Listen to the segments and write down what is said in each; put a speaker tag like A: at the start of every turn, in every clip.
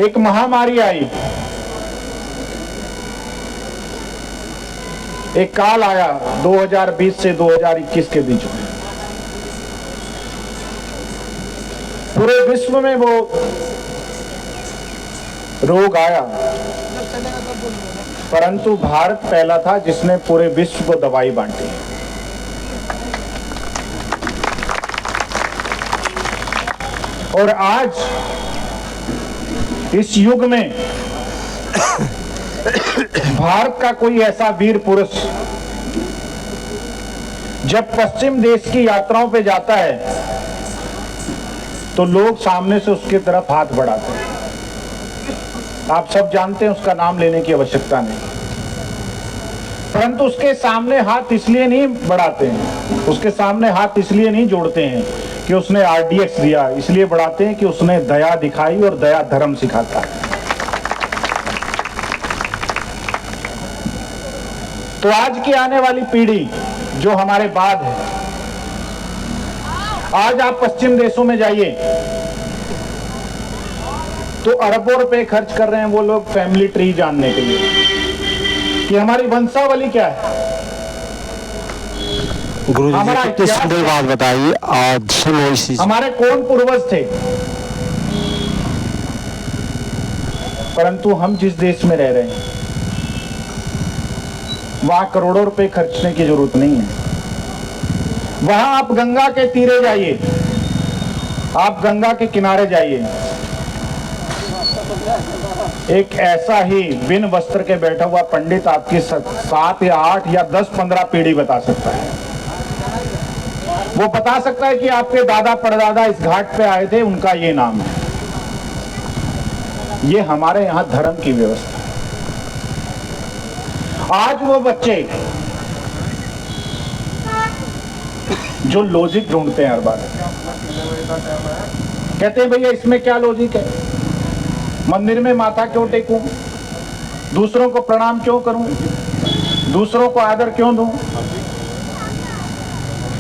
A: एक महामारी आई, एक काल आया 2020 से 2021 के बीच में। पूरे विश्व में वो रोग आया, परंतु भारत पहला था जिसने पूरे विश्व को दवाई बांटी। और आज इस युग में भारत का कोई ऐसा वीर पुरुष जब पश्चिम देश की यात्राओं पे जाता है तो लोग सामने से उसकी तरफ हाथ बढ़ाते हैं। आप सब जानते हैं, उसका नाम लेने की आवश्यकता नहीं, परंतु उसके सामने हाथ इसलिए नहीं बढ़ाते हैं, उसके सामने हाथ इसलिए नहीं जोड़ते हैं कि उसने RDX दिया, इसलिए बढ़ाते हैं कि उसने दया दिखाई और दया धर्म सिखाता है। तो आज की आने वाली पीढ़ी जो हमारे बाद है, आज आप पश्चिम देशों में जाइए तो अरबों रुपए खर्च कर रहे हैं वो लोग फैमिली ट्री जानने के लिए कि हमारी वंशावली क्या है।
B: गुरुजी कितनी सुंदर बात बताइए। आज
A: हमारे कौन पूर्वज थे, परंतु हम जिस देश में रह रहे हैं वहां करोड़ों रुपए खर्चने की जरूरत नहीं है। वहां आप गंगा के तीरे जाइए, आप गंगा के किनारे जाइए, एक ऐसा ही बिन वस्त्र के बैठा हुआ पंडित आपकी 7 या 8 या 10-15 पीढ़ी बता सकता है। वो बता सकता है कि आपके दादा परदादा इस घाट पे आए थे, उनका ये नाम है। ये हमारे यहां धर्म की व्यवस्था है। आज वो बच्चे जो लॉजिक ढूंढते हैं हर बार, कहते हैं भैया इसमें क्या लॉजिक है, मंदिर में माथा क्यों टेकूं, दूसरों को प्रणाम क्यों करूं, दूसरों को आदर क्यों दूं।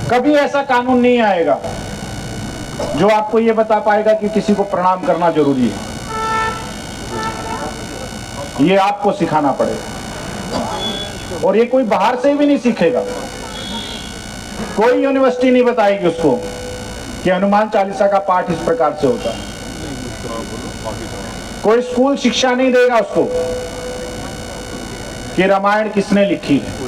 A: कभी ऐसा कानून नहीं आएगा जो आपको यह बता पाएगा कि किसी को प्रणाम करना जरूरी है। ये आपको सिखाना पड़ेगा, और ये कोई बाहर से भी नहीं सीखेगा। कोई यूनिवर्सिटी नहीं बताएगी उसको कि हनुमान चालीसा का पाठ इस प्रकार से होता है। कोई स्कूल शिक्षा नहीं देगा उसको कि रामायण किसने लिखी है।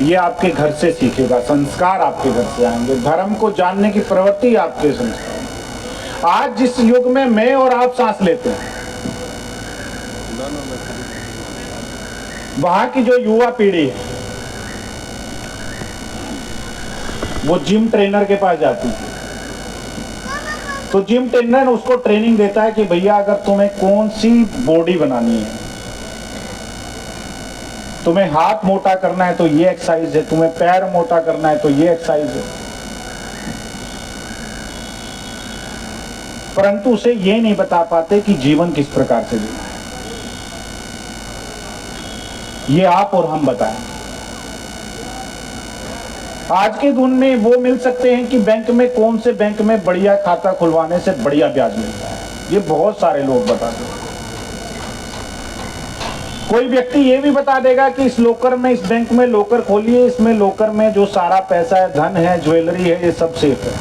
A: ये आपके घर से सीखेगा, संस्कार आपके घर से आएंगे, धर्म को जानने की प्रवृत्ति आपके संस्कार। आज जिस युग में मैं और आप सांस लेते हैं, वहां की जो युवा पीढ़ी है वो जिम ट्रेनर के पास जाती है, तो जिम ट्रेनर उसको ट्रेनिंग देता है कि भैया अगर तुम्हें कौन सी बॉडी बनानी है, तुम्हें हाथ मोटा करना है तो ये एक्सरसाइज है, तुम्हें पैर मोटा करना है तो ये एक्सरसाइज है। परंतु उसे ये नहीं बता पाते कि जीवन किस प्रकार से जीना है। ये आप और हम बताएं। आज के दिन में वो मिल सकते हैं कि बैंक में कौन से बैंक में बढ़िया खाता खुलवाने से बढ़िया ब्याज मिलता है, ये बहुत सारे लोग बताते हैं। कोई व्यक्ति ये भी बता देगा कि इस लॉकर में, इस बैंक में लॉकर खोलिए, इसमें लॉकर में जो सारा पैसा है, धन है, ज्वेलरी है, ये सब सेफ है।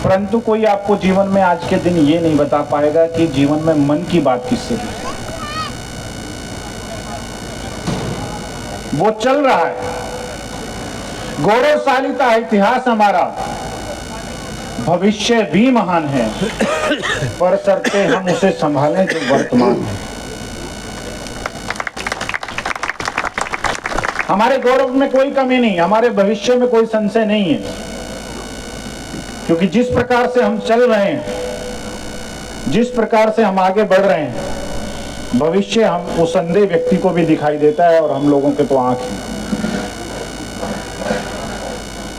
A: परंतु कोई आपको जीवन में आज के दिन ये नहीं बता पाएगा कि जीवन में मन की बात किससे की। वो चल रहा है, गौरवशाली था इतिहास हमारा, भविष्य भी महान है, पर शर्ते हम उसे संभालें जो वर्तमान है। हमारे गौरव में कोई कमी नहीं, हमारे भविष्य में कोई संशय नहीं है, क्योंकि जिस प्रकार से हम चल रहे हैं, जिस प्रकार से हम आगे बढ़ रहे हैं, भविष्य हम उस अंधे व्यक्ति को भी दिखाई देता है, और हम लोगों के तो आंख है।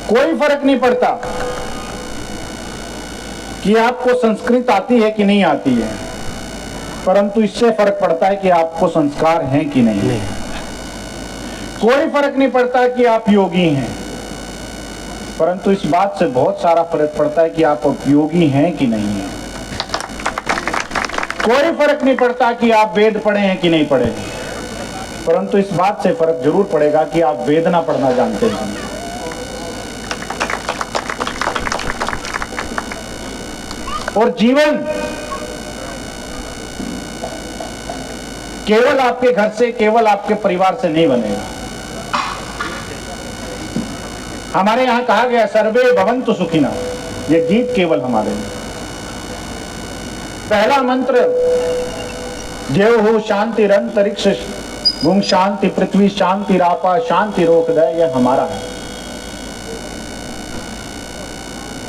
A: कोई फर्क नहीं पड़ता कि आपको संस्कृत आती है कि नहीं आती है, परंतु इससे फर्क पड़ता है कि आपको संस्कार हैं कि नहीं। कोई फर्क नहीं पड़ता कि आप योगी हैं, परंतु इस बात से बहुत सारा फर्क पड़ता है कि आप उपयोगी हैं कि नहीं हैं। कोई फर्क नहीं पड़ता कि आप वेद पढ़े हैं कि नहीं पढ़े हैं, परंतु इस बात से फर्क जरूर पड़ेगा कि आप वेदना पढ़ना जानते हैं। और जीवन केवल आपके घर से, केवल आपके परिवार से नहीं बनेगा। हमारे यहां कहा गया सर्वे भवन्तु सुखिनः, ये गीत केवल हमारे में। पहला मंत्र देव हो शांति अंतरिक्ष गुम शांति पृथ्वी शांति रापा शांति रोक दे, यह हमारा है।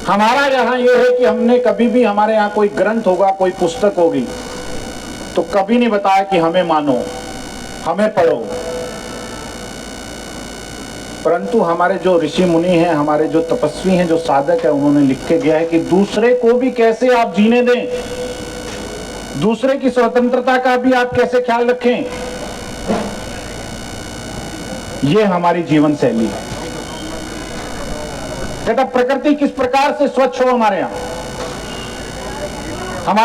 A: हमारा यहां यह है कि हमने कभी भी, हमारे यहां कोई ग्रंथ होगा, कोई पुस्तक होगी, तो कभी नहीं बताया कि हमें मानो, हमें पढ़ो। परंतु हमारे जो ऋषि मुनि हैं, हमारे जो तपस्वी हैं, जो साधक है, उन्होंने लिख के गया है कि दूसरे को भी कैसे आप जीने दें, दूसरे की स्वतंत्रता का भी आप कैसे ख्याल रखें, ये हमारी जीवन शैली है। बेटा प्रकृति किस प्रकार से स्वच्छ हो, हमारे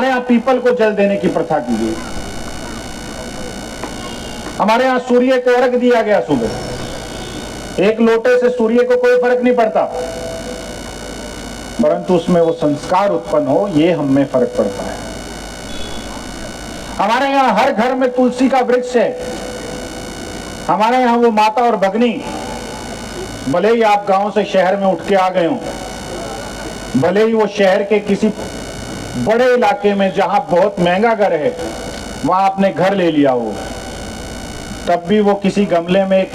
A: यहां पीपल को जल देने की प्रथा की गई। हमारे यहां सूर्य को अर्घ दिया गया सुबह, एक लोटे से सूर्य को कोई फर्क नहीं पड़ता, परंतु उसमें वो संस्कार उत्पन्न हो, ये हम में फर्क पड़ता है। हमारे यहां हर घर में तुलसी का वृक्ष है। हमारे यहां वो माता और भगनी, भले ही आप गांव से शहर में उठ के आ गए हो, भले ही वो शहर के किसी बड़े इलाके में जहां बहुत महंगा घर है वहां आपने घर ले लिया हो, तब भी वो किसी गमले में एक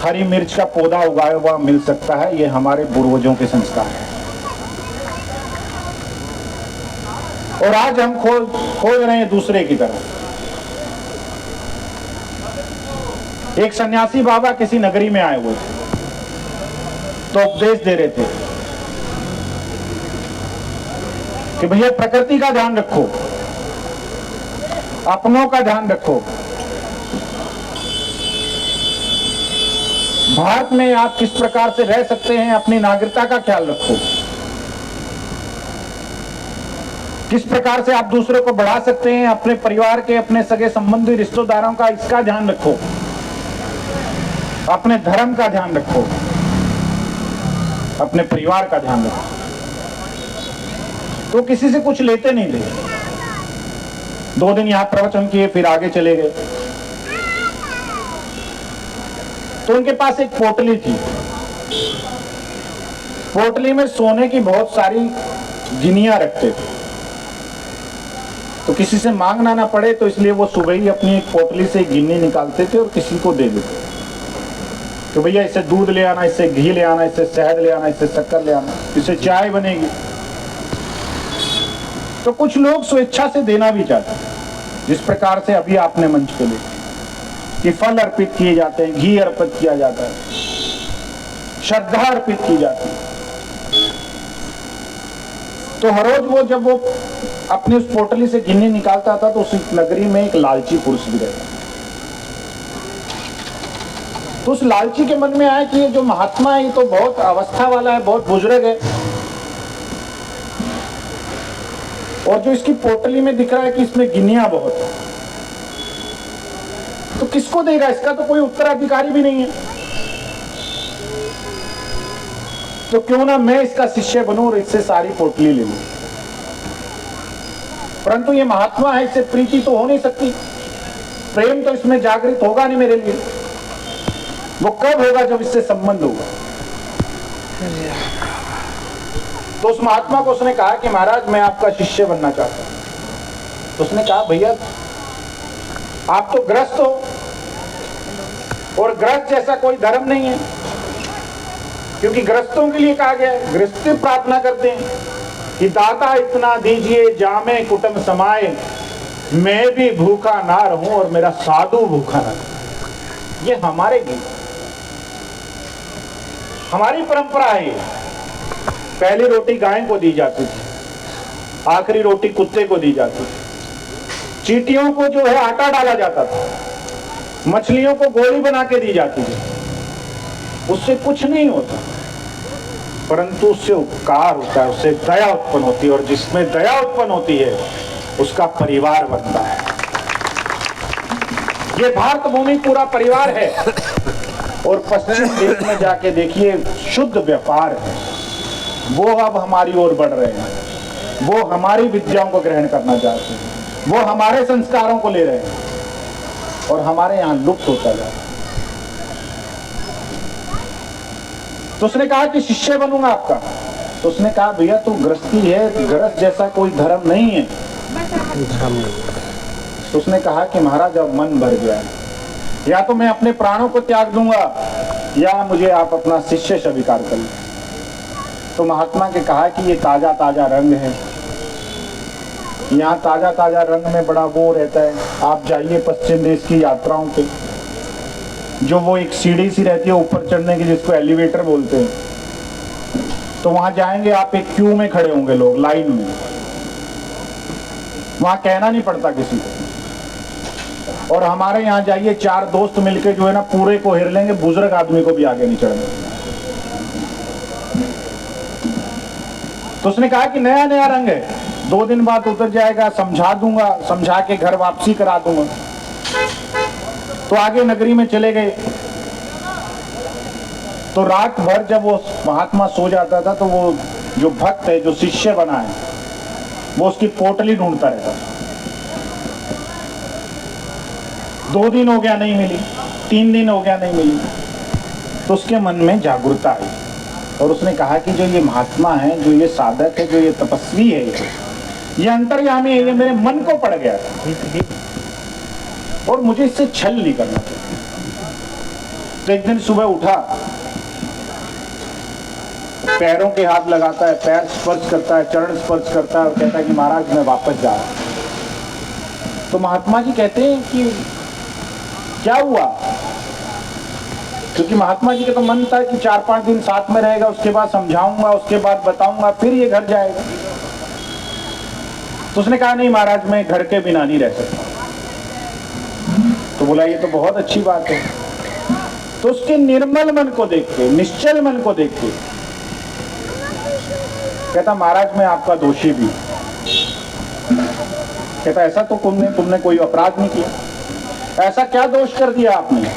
A: हरी मिर्च का पौधा उगाया हुआ मिल सकता है। ये हमारे पूर्वजों के संस्कार है। और आज हम खोज रहे हैं दूसरे की तरफ। एक सन्यासी बाबा किसी नगरी में आए हुए थे, तो उपदेश दे रहे थे कि भैया प्रकृति का ध्यान रखो, अपनों का ध्यान रखो। भारत में आप किस प्रकार से रह सकते हैं, अपनी नागरिकता का ख्याल रखो। किस प्रकार से आप दूसरे को बढ़ा सकते हैं, अपने परिवार के, अपने सगे संबंधी रिश्तेदारों का, इसका ध्यान रखो। अपने धर्म का ध्यान रखो, अपने परिवार का ध्यान रखो। तो किसी से कुछ लेते नहीं थे। 2 दिन यहां प्रवचन किए, फिर आगे चले गए। तो उनके पास एक पोटली थी। पोटली में सोने की बहुत सारी गिनियां रखते थे, तो किसी से मांगना ना पड़े, तो इसलिए वो सुबह ही अपनी एक पोटली से गिन्नी निकालते थे और किसी को दे देते। तो भैया इससे दूध ले आना, इससे घी ले आना, इससे शहद ले आना, इससे शक्कर ले आना, इससे चाय बनेगी। तो कुछ लोग स्वेच्छा से देना भी चाहते हैं, जिस प्रकार से अभी आपने मंच पे देखा कि फल अर्पित किए जाते हैं, घी अर्पित किया जाता है, श्रद्धा अर्पित की जाती है। तो हर रोज वो जब वो अपनी उस पोटली से गिन्नी निकालता था, तो उस नगरी में एक लालची पुरुष भी रहता। तो उस लालची के मन में आया कि ये जो महात्मा है, ये तो बहुत अवस्था वाला है, बहुत बुजुर्ग है, और जो इसकी पोटली में दिख रहा है कि इसमें गिनियां बहुत है, तो किसको देगा? इसका तो कोई उत्तराधिकारी भी नहीं है। तो क्यों ना मैं इसका शिष्य बनूं और इससे सारी पोटली ले लूं। परंतु ये महात्मा है, इससे प्रीति तो हो नहीं सकती, प्रेम तो इसमें जागृत होगा नहीं मेरे लिए। वो कब होगा? जब इससे संबंध होगा। तो उस महात्मा को उसने कहा कि महाराज मैं आपका शिष्य बनना चाहता हूं। तो उसने कहा भैया आप तो गृहस्थ हो, और गृहस्थ जैसा कोई धर्म नहीं है, क्योंकि गृहस्थों के लिए कहा गया है, गृहस्थी प्रार्थना करते हैं कि दाता इतना दीजिए जामे कुटुंब समाए, मैं भी भूखा ना रहूं और मेरा साधु भूखा ना रहे। ये हमारे गीत, हमारी परंपरा है। पहली रोटी गाय को दी जाती थी, आखिरी रोटी कुत्ते को दी जाती थी। चींटियों को जो है आटा डाला जाता था, मछलियों को गोली बना के दी जाती थी। उससे कुछ नहीं होता, परंतु उससे उपकार होता है, उससे दया उत्पन्न होती है, और जिसमें दया उत्पन्न होती है उसका परिवार बनता है। ये भारत भूमि पूरा परिवार है। और पश्चिम देश में जाके देखिए, शुद्ध व्यापार है। वो अब हमारी ओर बढ़ रहे हैं, वो हमारी विद्याओं को ग्रहण करना चाहते हैं, वो हमारे संस्कारों को ले रहे हैं, और हमारे यहाँ लुप्त होता जा रहा है। तो उसने कहा कि शिष्य बनूंगा आपका। तो उसने कहा भैया तू गृहस्थी है, गृहस्थ जैसा कोई धर्म नहीं है। तो उसने कहा कि महाराज अब मन भर गया है, या तो मैं अपने प्राणों को त्याग दूंगा या मुझे आप अपना शिष्य स्वीकार कर लें। तो महात्मा के कहा कि ये ताजा ताजा रंग है, यहाँ ताजा ताजा रंग में बड़ा वो रहता है। आप जाइए पश्चिम देश की यात्राओं पे, जो वो एक सीढ़ी सी रहती है ऊपर चढ़ने की, जिसको एलिवेटर बोलते हैं, तो वहां जाएंगे आप, एक क्यू में खड़े होंगे लोग लाइन में, वहां कहना नहीं पड़ता किसी को। और हमारे यहाँ जाइए, 4 दोस्त मिलके जो है ना पूरे को हिर लेंगे, बुजुर्ग आदमी को भी आगे नहीं चढ़ने। तो उसने कहा कि नया नया रंग है, 2 दिन बाद उतर जाएगा, समझा दूंगा, समझा के घर वापसी करा दूंगा। तो आगे नगरी में चले गए। तो रात भर जब वो महात्मा सो जाता था, तो वो जो भक्त है, जो शिष्य बना है, वो उसकी पोटली ढूंढता रहता था। 2 दिन हो गया नहीं मिली, 3 दिन हो गया नहीं मिली। तो उसके मन में जागरूकता आई, और उसने कहा कि जो ये महात्मा है, जो ये साधक है, जो ये तपस्वी है, ये अंतर्यामी है, ये मेरे मन को पड़ गया और मुझे इससे छल नहीं करना चाहिए। तो एक दिन सुबह उठा, पैरों के हाथ लगाता है, पैर स्पर्श करता है, चरण स्पर्श करता है, और कहता है कि महाराज मैं वापस जा रहा हूं। तो महात्मा जी कहते हैं कि क्या हुआ? क्योंकि महात्मा जी का तो मन था कि 4-5 दिन साथ में रहेगा, उसके बाद समझाऊंगा, उसके बाद बताऊंगा, फिर ये घर जाएगा। तो उसने कहा नहीं महाराज, मैं घर के बिना नहीं रह सकता। तो बोला ये तो बहुत अच्छी बात है। तो उसके निर्मल मन को देख के, निश्चल मन को देख के कहता महाराज मैं आपका दोषी भी। कहता ऐसा तो तुमने कोई अपराध नहीं किया, ऐसा क्या दोष कर दिया आपने?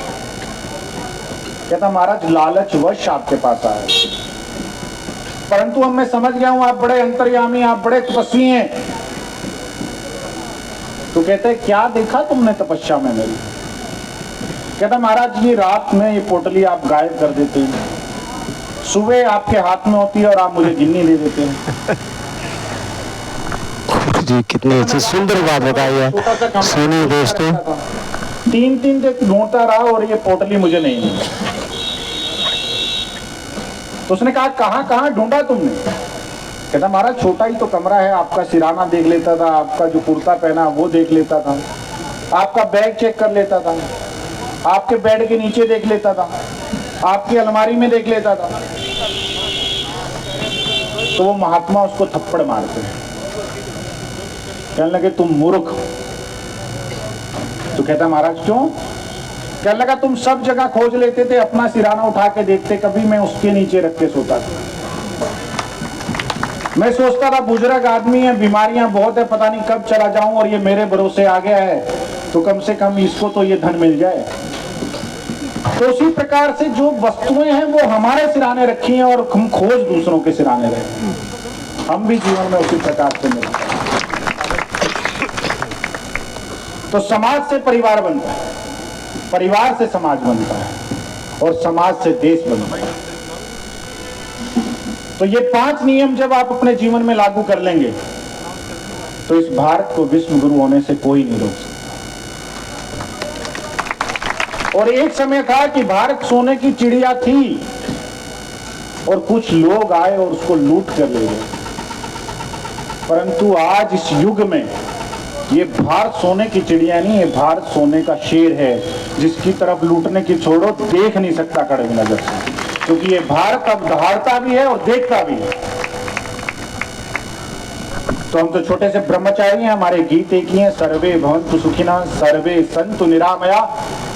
A: कहता महाराज लालचवश आपके पास आया, परंतु अब मैं समझ गया हूं आप बड़े अंतर्यामी, आप बड़े तपस्वी हैं। तो कहते हैं क्या देखा तुमने तपस्या में मेरी? कहता महाराज ये रात में ये पोटली आप गायब कर देते हैं, सुबह आपके हाथ में होती है और आप मुझे गिन्नी दे देते हैं।
B: जी कितनी अच्छी सुंदर बात बताई है। सुनिए दोस्तों,
A: 3 दिन तक ढूंढता रहा और ये पोटली मुझे नहीं मिली। तो उसने कहा कहाँ कहाँ ढूंढा तुमने? कहता महाराज छोटा ही तो कमरा है, आपका सिराना देख लेता था, आपका जो कुर्ता पहना वो देख लेता था, आपका बैग चेक कर लेता था, आपके बेड के नीचे देख लेता था, आपकी अलमारी में देख लेता था। तो वो महात्मा उसको थप्पड़ मारते हैं, कहने लगे तुम मूर्ख। तो कहता महाराज क्यों? कहने लगा तुम सब जगह खोज लेते थे, अपना सिराना उठा के देखते, कभी मैं उसके नीचे रख के सोता था। मैं सोचता था बुजुर्ग आदमी है, बीमारियां बहुत है, पता नहीं कब चला जाऊं, और ये मेरे भरोसे आ गया है, तो कम से कम इसको तो ये धन मिल जाए। तो उसी प्रकार से जो वस्तुएं हैं वो हमारे सिराने रखी हैं और हम खोज दूसरों के सिराने रहे। हम भी जीवन में उसी प्रकार से मिलते हैं। तो समाज से परिवार बनता है, परिवार से समाज बनता है, और समाज से देश बनता है। तो ये 5 नियम जब आप अपने जीवन में लागू कर लेंगे तो इस भारत को विश्व गुरु होने से कोई नहीं रोक सकता। और एक समय था कि भारत सोने की चिड़िया थी और कुछ लोग आए और उसको लूट कर ले गए, परंतु आज इस युग में ये भारत सोने की चिड़िया नहीं है, भारत सोने का शेर है, जिसकी तरफ लूटने की छोड़ो देख नहीं सकता कड़वी नजर से, क्योंकि ये भारत अब दहाड़ता भी है और देखता भी है। तो हम तो छोटे से ब्रह्मचारी हैं, हमारे गीत एक ही हैं, सर्वे भवन्तु सुखिनः, सर्वे सन्तु निरामया,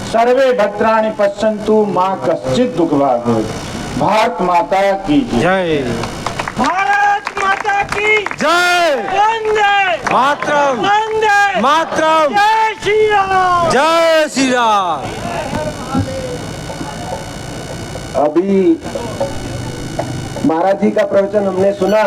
A: सर्वे भद्राणि पश्यन्तु, मां कश्चित् दुःखभाग् भवेत्। भारत माता की
B: जय
C: भारत माता की
B: जय
C: वंदे
B: मातरम
C: वंदे
B: मातरम
C: जय श्री राम।
B: जय श्री राम।
D: अभी महाराज जी का प्रवचन हमने सुना।